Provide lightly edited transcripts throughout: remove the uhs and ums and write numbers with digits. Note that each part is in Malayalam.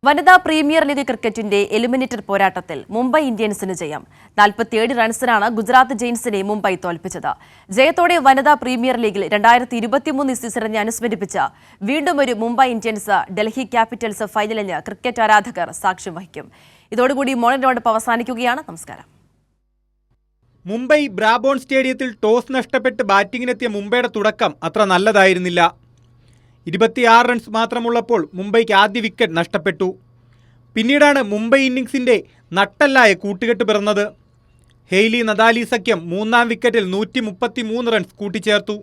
വനിതാ പ്രീമിയർ ലീഗ് ക്രിക്കറ്റിന്റെ എലിമിനേറ്റർ പോരാട്ടത്തിൽ മുംബൈ ഇന്ത്യൻസിന് ജയം. 47 റൺസിനാണ് ഗുജറാത്ത് ജയൻസിനെ മുംബൈ തോൽപ്പിച്ചത്. ജയത്തോടെ വനിതാ പ്രീമിയർ ലീഗിൽ 2023 സീസണിനെ അനുസ്മരിപ്പിച്ച വീണ്ടും ഒരു മുംബൈ ഇന്ത്യൻസ് ഡൽഹി ക്യാപിറ്റൽസ് ഫൈനലിന് ക്രിക്കറ്റ് ആരാധകർ സാക്ഷ്യം വഹിക്കും. ഇതോടുകൂടി മോർണിംഗ് റൗണ്ടപ്പ് അവസാനിക്കുകയാണ്. നമസ്കാരം. മുംബൈ ബ്രാബോൺ സ്റ്റേഡിയത്തിൽ ടോസ് നഷ്ടപ്പെട്ട് ബാറ്റിംഗിനെത്തിയ മുംബൈയുടെ തുടക്കം അത്ര നല്ലതായിരുന്നില്ല. 26 റൺസ് മാത്രമുള്ളപ്പോൾ മുംബൈക്ക് ആദ്യ വിക്കറ്റ് നഷ്ടപ്പെട്ടു. പിന്നീടാണ് മുംബൈ ഇന്നിംഗ്സിൻ്റെ നട്ടല്ലായ കൂട്ടുകെട്ട് പിറന്നത്. ഹെയ്ലി നദാലി സഖ്യം മൂന്നാം വിക്കറ്റിൽ 133 റൺസ് കൂട്ടിച്ചേർത്തു.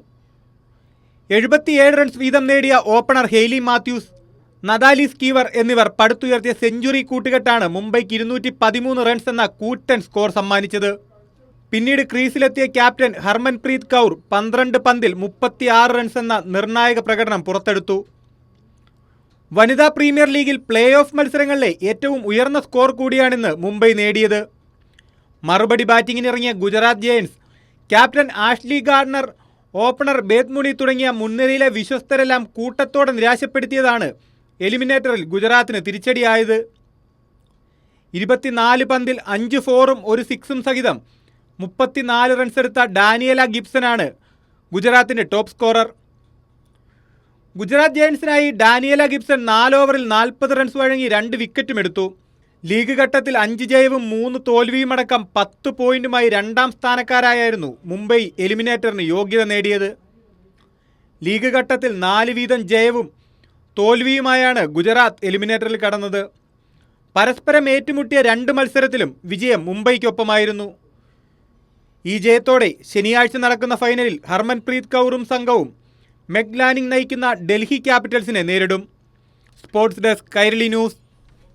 77 റൺസ് വീതം നേടിയ opener Hailey Mathews, Natalie skewer എന്നിവർ പടുത്തുയർത്തിയ സെഞ്ചുറി കൂട്ടുകെട്ടാണ് മുംബൈക്ക് 213 റൺസ് എന്ന കൂറ്റൻ സ്കോർ സമ്മാനിച്ചത്. പിന്നീട് ക്രീസിലെത്തിയ ക്യാപ്റ്റൻ ഹർമൻപ്രീത് കൗർ 12 പന്തിൽ 36 റൺസ് എന്ന നിർണായക പ്രകടനം പുറത്തെടുത്തു. വനിതാ പ്രീമിയർ ലീഗിൽ പ്ലേ ഓഫ് മത്സരങ്ങളിലെ ഏറ്റവും ഉയർന്ന സ്കോർ കൂടിയാണിന്ന് മുംബൈ നേടിയത്. മറുപടി ബാറ്റിങ്ങിനിറങ്ങിയ Gujarat Giants captain Ashleigh Gardner, opener Beth Mooney തുടങ്ങിയ മുൻനിരയിലെ വിശ്വസ്തരെല്ലാം കൂട്ടത്തോടെ നിരാശപ്പെടുത്തിയതാണ് എലിമിനേറ്ററിൽ ഗുജറാത്തിന് തിരിച്ചടിയായത്. 24 പന്തിൽ 5 ഫോറും ഒരു സിക്സും സഹിതം 34 റൺസ് എടുത്ത ഡാനിയല ഗിബ്സനാണ് ഗുജറാത്തിൻ്റെ ടോപ്പ് സ്കോറർ. ഗുജറാത്ത് ജയൻസിനായി ഡാനിയല ഗിബ്സൺ 4 ഓവറിൽ 40 റൺസ് വഴങ്ങി 2 വിക്കറ്റും എടുത്തു. ലീഗ് ഘട്ടത്തിൽ 5 ജയവും 3 തോൽവിയുമടക്കം 10 പോയിന്റുമായി രണ്ടാം സ്ഥാനക്കാരായിരുന്നു മുംബൈ എലിമിനേറ്ററിന് യോഗ്യത നേടിയത്. ലീഗ് ഘട്ടത്തിൽ 4 വീതം ജയവും തോൽവിയുമായാണ് ഗുജറാത്ത് എലിമിനേറ്ററിൽ കടന്നത്. പരസ്പരം ഏറ്റുമുട്ടിയ 2 മത്സരത്തിലും വിജയം മുംബൈക്കൊപ്പമായിരുന്നു. ഈ ജയത്തോടെ ശനിയാഴ്ച നടക്കുന്ന ഫൈനലിൽ ഹർമൻപ്രീത് കൗറും സംഘവും മെഗ് ലാനിംഗ് നയിക്കുന്ന ഡൽഹി ക്യാപിറ്റൽസിനെ നേരിടും. Sports desk, Kairali news.